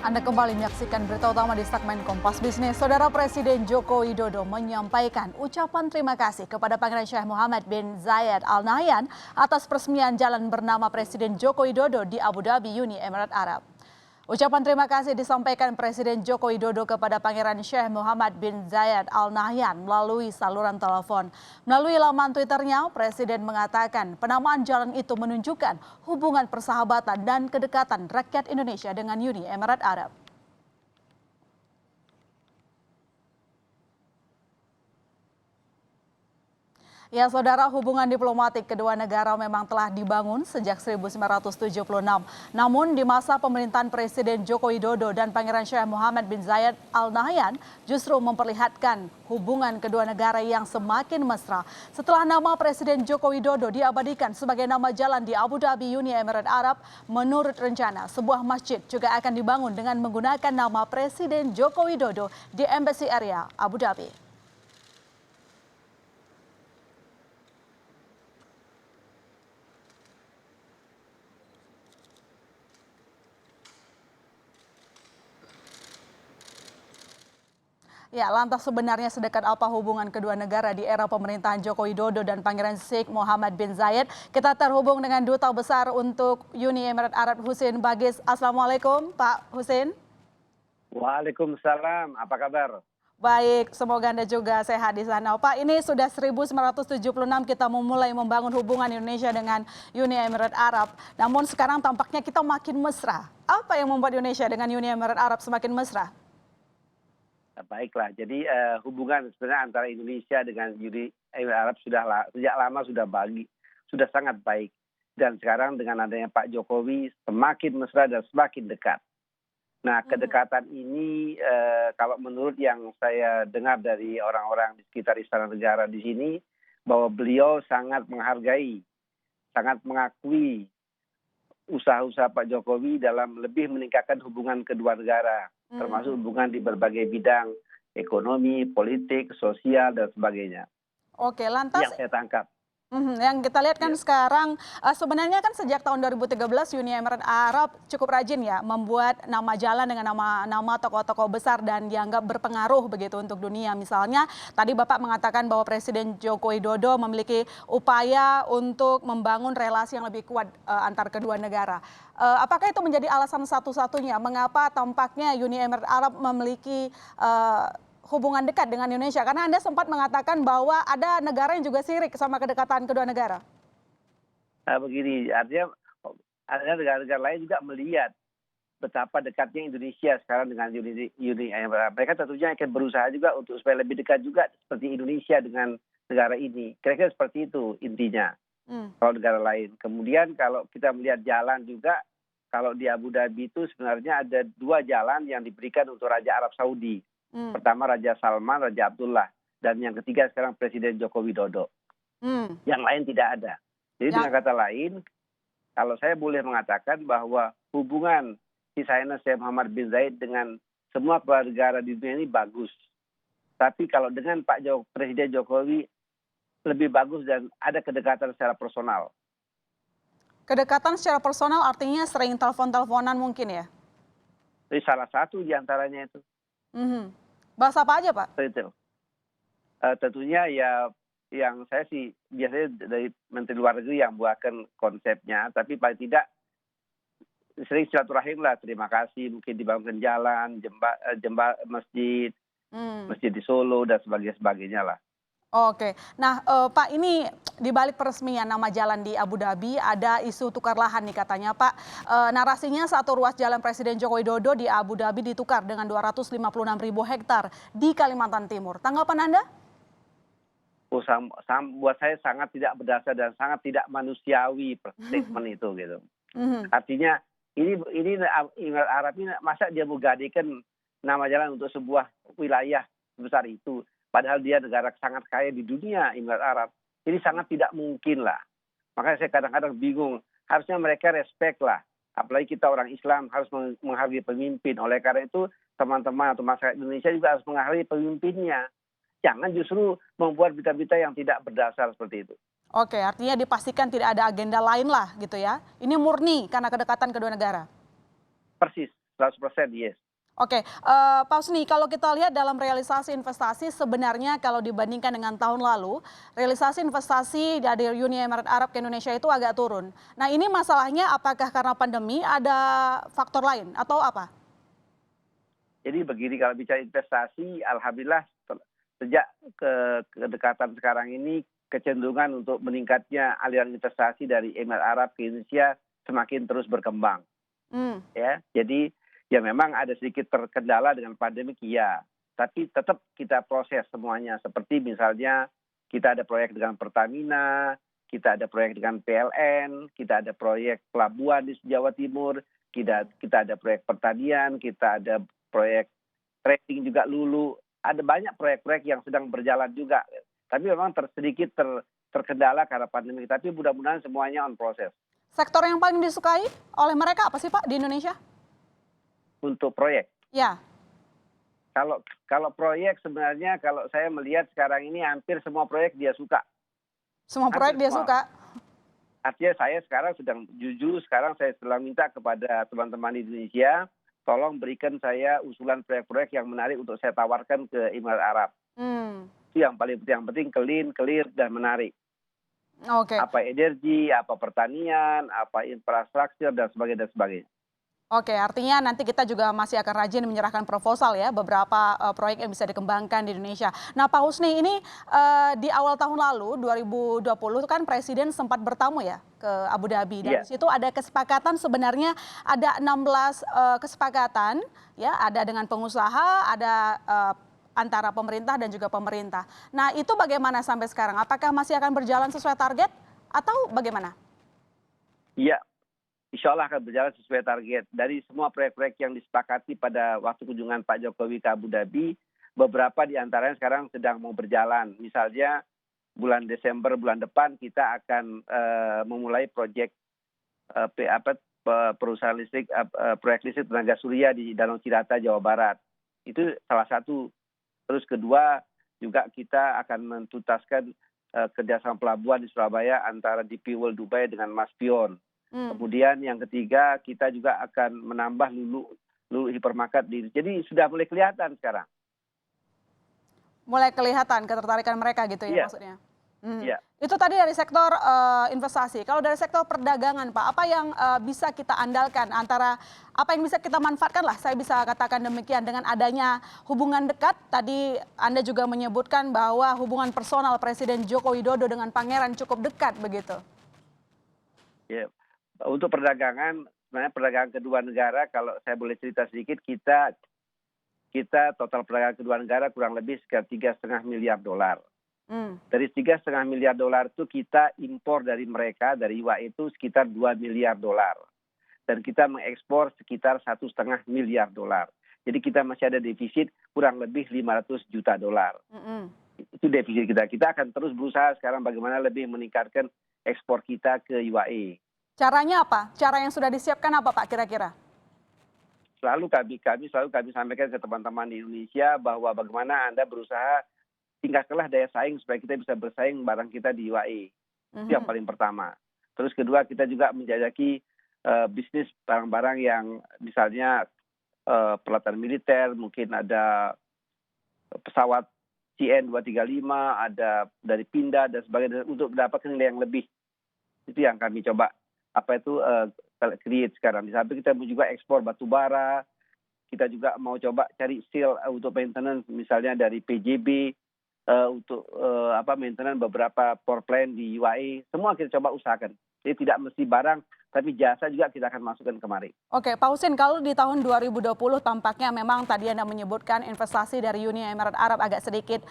Anda kembali menyaksikan berita utama di segmen Kompas Bisnis. Saudara Presiden Joko Widodo menyampaikan ucapan terima kasih kepada Pangeran Sheikh Mohammed bin Zayed Al Nahyan atas peresmian jalan bernama Presiden Joko Widodo di Abu Dhabi, Uni Emirat Arab. Ucapan terima kasih disampaikan Presiden Joko Widodo kepada Pangeran Sheikh Mohammed bin Zayed Al Nahyan melalui saluran telepon. Melalui laman Twitternya, Presiden mengatakan penamaan jalan itu menunjukkan hubungan persahabatan dan kedekatan rakyat Indonesia dengan Uni Emirat Arab. Ya, saudara, hubungan diplomatik kedua negara memang telah dibangun sejak 1976. Namun di masa pemerintahan Presiden Joko Widodo dan Pangeran Sheikh Mohammed bin Zayed Al Nahyan justru memperlihatkan hubungan kedua negara yang semakin mesra. Setelah nama Presiden Joko Widodo diabadikan sebagai nama jalan di Abu Dhabi, Uni Emirat Arab, menurut rencana sebuah masjid juga akan dibangun dengan menggunakan nama Presiden Joko Widodo di Embassy Area Abu Dhabi. Ya, lantas sebenarnya sedekat apa hubungan kedua negara di era pemerintahan Joko Widodo dan Pangeran Sheikh Mohammed bin Zayed? Kita terhubung dengan Duta Besar untuk Uni Emirat Arab Husin Bagis. Assalamualaikum, Pak Husin. Waalaikumsalam, apa kabar? Baik, semoga Anda juga sehat di sana. Pak, ini sudah 1976 kita memulai membangun hubungan Indonesia dengan Uni Emirat Arab. Namun sekarang tampaknya kita makin mesra. Apa yang membuat Indonesia dengan Uni Emirat Arab semakin mesra? Baiklah, jadi hubungan sebenarnya antara Indonesia dengan Uni Emirat Arab sejak lama sudah sangat baik. Dan sekarang dengan adanya Pak Jokowi semakin mesra dan semakin dekat. Nah, kedekatan ini kalau menurut yang saya dengar dari orang-orang di sekitar Istana Negara di sini, bahwa beliau sangat menghargai, sangat mengakui usaha-usaha Pak Jokowi dalam lebih meningkatkan hubungan kedua negara, termasuk hubungan di berbagai bidang ekonomi, politik, sosial, dan sebagainya. Oke, lantas Yang saya tangkap. Yang kita lihat kan sekarang sebenarnya kan sejak tahun 2013 Uni Emirat Arab cukup rajin ya membuat nama jalan dengan nama tokoh-tokoh besar dan dianggap berpengaruh begitu untuk dunia. Misalnya tadi Bapak mengatakan bahwa Presiden Joko Widodo memiliki upaya untuk membangun relasi yang lebih kuat antar kedua negara. Apakah itu menjadi alasan satu-satunya mengapa tampaknya Uni Emirat Arab memiliki hubungan dekat dengan Indonesia? Karena Anda sempat mengatakan bahwa ada negara yang juga sirik sama kedekatan kedua negara. Nah, begini, artinya ada negara-negara lain juga melihat betapa dekatnya Indonesia sekarang dengan Uni Emirat Arab. Mereka tentunya akan berusaha juga untuk supaya lebih dekat juga seperti Indonesia dengan negara ini. Kira-kira seperti itu intinya. Kalau negara lain. Kemudian kalau kita melihat jalan juga, kalau di Abu Dhabi itu sebenarnya ada 2 jalan yang diberikan untuk Raja Arab Saudi. Pertama Raja Salman, Raja Abdullah. Dan yang ketiga sekarang Presiden Joko Widodo. Yang lain tidak ada. Jadi dengan kata lain, kalau saya boleh mengatakan bahwa hubungan His Highness Sheikh Mohammed bin Zayed dengan semua kepala negara di dunia ini bagus. Tapi kalau dengan Presiden Jokowi lebih bagus dan ada kedekatan secara personal. Kedekatan secara personal artinya sering telepon-teleponan mungkin ya? Jadi salah satu diantaranya itu. Bahas apa aja, Pak? Itu. Tentunya ya yang saya sih biasanya dari Menteri Luar Negeri yang buatkan konsepnya, tapi paling tidak sering silaturahim lah, terima kasih, mungkin dibangun jalan, masjid, masjid di Solo dan sebagainya lah. Oke, nah Pak, ini di balik peresmian nama jalan di Abu Dhabi ada isu tukar lahan nih katanya Pak. Narasinya satu ruas jalan Presiden Joko Widodo di Abu Dhabi ditukar dengan 256.000 hektar di Kalimantan Timur. Tanggapan Anda? Buat saya sangat tidak berdasar dan sangat tidak manusiawi statement itu gitu. Artinya ini Emirat Arab ini masa dia mau gadekan nama jalan untuk sebuah wilayah sebesar itu. Padahal dia negara sangat kaya di dunia, Emirat Arab. Jadi sangat tidak mungkin lah. Makanya saya kadang-kadang bingung. Harusnya mereka respect lah. Apalagi kita orang Islam harus menghargai pemimpin. Oleh karena itu teman-teman atau masyarakat Indonesia juga harus menghargai pemimpinnya. Jangan justru membuat berita-berita yang tidak berdasar seperti itu. Oke, artinya dipastikan tidak ada agenda lain lah gitu ya. Ini murni karena kedekatan kedua negara. Persis, 100% yes. Oke, Pak Husni, kalau kita lihat dalam realisasi investasi sebenarnya kalau dibandingkan dengan tahun lalu, realisasi investasi dari Uni Emirat Arab ke Indonesia itu agak turun. Nah, ini masalahnya apakah karena pandemi, ada faktor lain atau apa? Jadi begini, kalau bicara investasi, alhamdulillah sejak kedekatan sekarang ini kecenderungan untuk meningkatnya aliran investasi dari Emirat Arab ke Indonesia semakin terus berkembang. Hmm, Ya, jadi ya memang ada sedikit terkendala dengan pandemi, ya. Tapi tetap kita proses semuanya. Seperti misalnya kita ada proyek dengan Pertamina, kita ada proyek dengan PLN, kita ada proyek pelabuhan di Jawa Timur, kita ada proyek pertanian, kita ada proyek trading juga Lulu. Ada banyak proyek-proyek yang sedang berjalan juga. Tapi memang sedikit terkendala karena pandemi. Tapi mudah-mudahan semuanya on proses. sektor yang paling disukai oleh mereka apa sih Pak di Indonesia? Untuk proyek. Ya, Kalau proyek sebenarnya kalau saya melihat sekarang ini hampir semua proyek dia suka. semua proyek Hampir dia semua. suka. Artinya saya sekarang sekarang saya sedang minta kepada teman-teman di Indonesia, tolong berikan saya usulan proyek-proyek yang menarik untuk saya tawarkan ke Emirat Arab. Hmm, Itu yang penting clear dan menarik. oke. Apa energi, apa pertanian, apa infrastruktur dan sebagainya. Oke, artinya nanti kita juga masih akan rajin menyerahkan proposal ya, beberapa proyek yang bisa dikembangkan di Indonesia. Nah, Pak Husni, ini di awal tahun lalu, 2020 kan Presiden sempat bertamu ya ke Abu Dhabi. Dan Iya, di situ ada kesepakatan sebenarnya ada 16 kesepakatan, ya, ada dengan pengusaha, ada antara pemerintah dan juga pemerintah. Nah, itu bagaimana sampai sekarang? Apakah masih akan berjalan sesuai target atau bagaimana? iya. Insya Allah akan berjalan sesuai target. Dari semua proyek-proyek yang disepakati pada waktu kunjungan Pak Jokowi ke Abu Dhabi, beberapa di antaranya sekarang sedang mau berjalan. Misalnya bulan Desember bulan depan kita akan memulai proyek perusahaan listrik, proyek listrik tenaga surya di Danau Cirata, Jawa Barat. Itu salah satu. Terus kedua juga kita akan menuntaskan kerjasama pelabuhan di Surabaya antara DP World Dubai dengan Mas Pion. Kemudian yang ketiga kita juga akan menambah Lulu Hypermarket jadi sudah mulai kelihatan sekarang. Mulai kelihatan ketertarikan mereka gitu ya Iya, maksudnya. Hmm. iya. Itu tadi dari sektor investasi. Kalau dari sektor perdagangan Pak, apa yang bisa kita andalkan antara apa yang bisa kita manfaatkan lah, saya bisa katakan demikian dengan adanya hubungan dekat. Tadi Anda juga menyebutkan bahwa hubungan personal Presiden Joko Widodo dengan Pangeran cukup dekat begitu. Ya. Untuk perdagangan, sebenarnya perdagangan kedua negara, kalau saya boleh cerita sedikit, kita total perdagangan kedua negara kurang lebih sekitar $3,5 miliar. Dari $3,5 miliar itu kita impor dari mereka, dari UAE itu sekitar $2 miliar. Dan kita mengekspor sekitar $1,5 miliar. Jadi kita masih ada defisit kurang lebih $500 juta. Itu defisit kita. Kita akan terus berusaha sekarang bagaimana lebih meningkatkan ekspor kita ke UAE. Caranya apa? Cara yang sudah disiapkan apa Pak kira-kira? Selalu kami sampaikan ke teman-teman di Indonesia bahwa bagaimana Anda berusaha tingkatkanlah daya saing supaya kita bisa bersaing barang kita di UAE. Itu yang paling pertama. Terus kedua kita juga menjajaki bisnis barang-barang yang misalnya peralatan militer, mungkin ada pesawat CN-235, ada dari Pindad dan sebagainya untuk mendapatkan nilai yang lebih. Itu yang kami coba create sekarang. Di samping kita juga ekspor batu bara, kita juga mau coba cari seal untuk maintenance misalnya dari PJB untuk maintenance beberapa power plant di UAE. Semua kita coba usahakan. Jadi tidak mesti barang, tapi jasa juga kita akan masukkan kemari. Oke, Pak Husin, kalau di tahun 2020 tampaknya memang tadi Anda menyebutkan investasi dari Uni Emirat Arab agak sedikit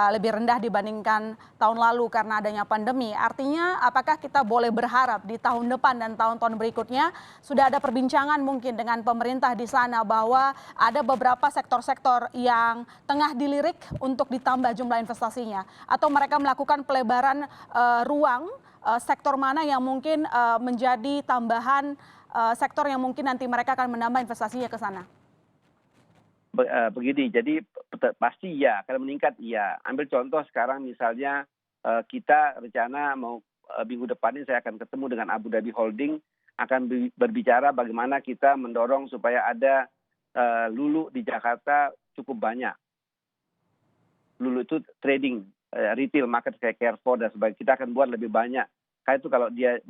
lebih rendah dibandingkan tahun lalu karena adanya pandemi. Artinya apakah kita boleh berharap di tahun depan dan tahun-tahun berikutnya sudah ada perbincangan mungkin dengan pemerintah di sana bahwa ada beberapa sektor-sektor yang tengah dilirik untuk ditambah jumlah investasinya atau mereka melakukan pelebaran ruang sektor mana yang mungkin menjadi tambahan sektor yang mungkin nanti mereka akan menambah investasinya ke sana? Begini, jadi pasti ya, akan meningkat iya. Ambil contoh sekarang misalnya kita rencana mau minggu depan ini saya akan ketemu dengan Abu Dhabi Holding, akan berbicara bagaimana kita mendorong supaya ada Lulu di Jakarta cukup banyak. Lulu itu trading, retail market kayak Carrefour dan sebagainya. Kita akan buat lebih banyak. Kayak itu kalau dia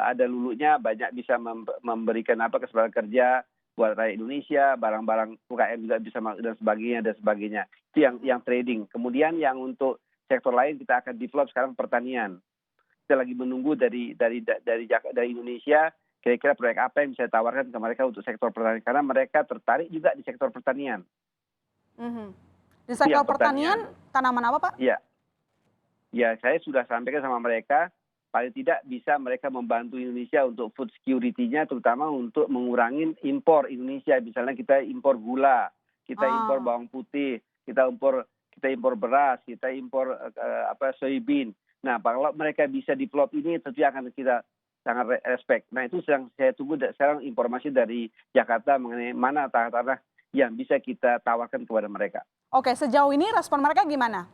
ada lulunya banyak bisa memberikan kesempatan kerja buat rakyat Indonesia, barang-barang UKM juga bisa dan sebagainya. Itu yang trading. Kemudian yang untuk sektor lain kita akan develop sekarang pertanian. Kita lagi menunggu dari Indonesia kira-kira proyek apa yang bisa ditawarkan ke mereka untuk sektor pertanian karena mereka tertarik juga di sektor pertanian. Di sektor pertanian, tanaman apa, Pak? Ya, saya sudah sampaikan sama mereka, paling tidak bisa mereka membantu Indonesia untuk food security-nya, terutama untuk mengurangi impor Indonesia. Misalnya kita impor gula, kita impor bawang putih, kita impor beras, kita impor soybean. Nah, kalau mereka bisa develop ini, tentu akan kita sangat respect. Nah, itu sedang saya tunggu sekarang informasi dari Jakarta mengenai mana tanah-tanah yang bisa kita tawarkan kepada mereka. Oke, sejauh ini respon mereka gimana?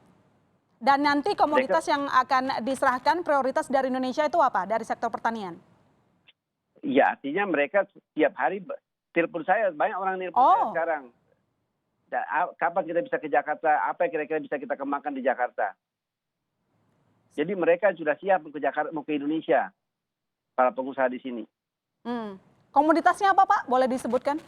Dan nanti komoditas yang akan diserahkan prioritas dari Indonesia itu apa dari sektor pertanian? Ya, artinya mereka setiap hari telepon saya, banyak orang telepon saya sekarang. Kapan kita bisa ke Jakarta? Apa yang kira-kira bisa kita kembangkan di Jakarta? Jadi mereka sudah siap ke Jakarta, mau ke Indonesia, para pengusaha di sini. Komoditasnya apa, Pak? Boleh disebutkan?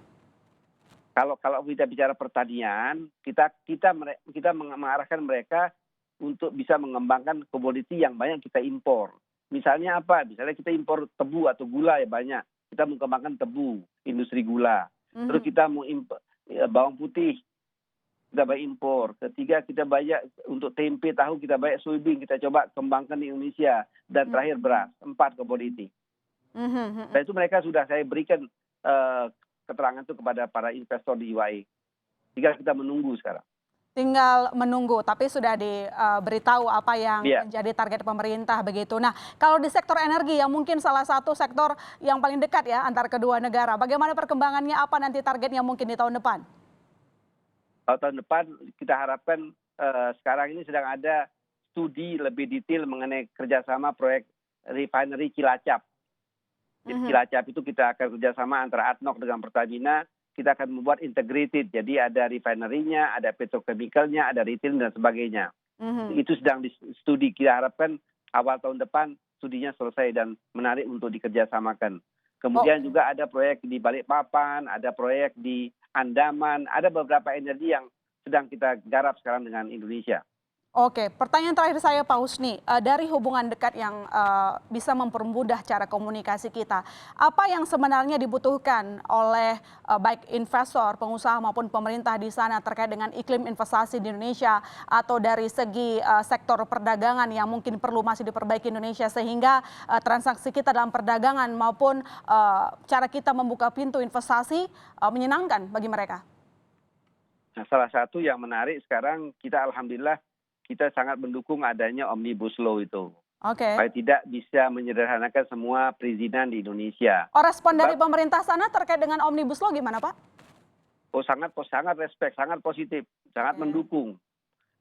Kalau kita bicara pertanian, kita mengarahkan mereka untuk bisa mengembangkan komoditi yang banyak kita impor. Misalnya apa? Misalnya kita impor tebu atau gula ya banyak. Kita mengembangkan tebu, industri gula. Terus kita mau impor bawang putih, kita banyak impor. Ketiga kita banyak untuk tempe, tahu kita banyak soybean, kita coba kembangkan di Indonesia. Dan terakhir beras, 4 komoditi. Dan itu mereka sudah saya berikan keterangan itu kepada para investor di UAE. Tinggal kita menunggu sekarang. Tinggal menunggu, tapi sudah diberitahu apa yang menjadi target pemerintah begitu. Nah, kalau di sektor energi yang mungkin salah satu sektor yang paling dekat ya antar kedua negara, bagaimana perkembangannya, apa nanti targetnya mungkin di tahun depan? Tahun depan kita harapkan sekarang ini sedang ada studi lebih detail mengenai kerjasama proyek refinery Cilacap. Di Cilacap itu kita akan kerjasama antara ADNOC dengan Pertamina. Kita akan membuat integrated. Jadi ada refinery-nya, ada petrochemical-nya, ada retail dan sebagainya. Itu sedang di studi. Kita harapkan awal tahun depan studinya selesai dan menarik untuk dikerjasamakan. Kemudian juga ada proyek di Balikpapan, ada proyek di Andaman, ada beberapa energi yang sedang kita garap sekarang dengan Indonesia. Oke, pertanyaan terakhir saya Pak Husni, dari hubungan dekat yang bisa mempermudah cara komunikasi kita, apa yang sebenarnya dibutuhkan oleh baik investor, pengusaha maupun pemerintah di sana terkait dengan iklim investasi di Indonesia atau dari segi sektor perdagangan yang mungkin perlu masih diperbaiki Indonesia sehingga transaksi kita dalam perdagangan maupun cara kita membuka pintu investasi menyenangkan bagi mereka? Nah, salah satu yang menarik sekarang kita alhamdulillah kita sangat mendukung adanya Omnibus Law itu. Supaya tidak bisa menyederhanakan semua perizinan di Indonesia. Respon dari pemerintah sana terkait dengan Omnibus Law gimana, Pak? Sangat respect, sangat positif, sangat mendukung.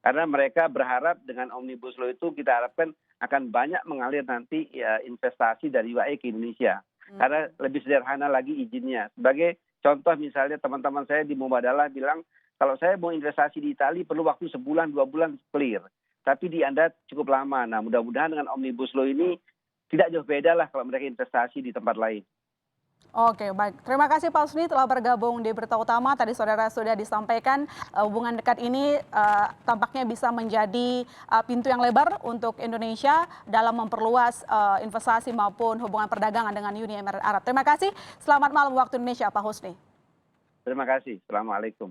Karena mereka berharap dengan Omnibus Law itu kita harapkan akan banyak mengalir nanti investasi dari UAE ke Indonesia. Karena lebih sederhana lagi izinnya. Sebagai contoh misalnya teman-teman saya di Mubadalah bilang, kalau saya mau investasi di Italia perlu waktu sebulan, 2 bulan clear. Tapi di Anda cukup lama. Nah mudah-mudahan dengan Omnibus Law ini tidak jauh beda lah kalau mereka investasi di tempat lain. Oke, baik. Terima kasih Pak Husni telah bergabung di Berita Utama. Tadi saudara sudah disampaikan hubungan dekat ini tampaknya bisa menjadi pintu yang lebar untuk Indonesia dalam memperluas investasi maupun hubungan perdagangan dengan Uni Emirat Arab. Terima kasih. Selamat malam waktu Indonesia Pak Husni. Terima kasih. Assalamualaikum.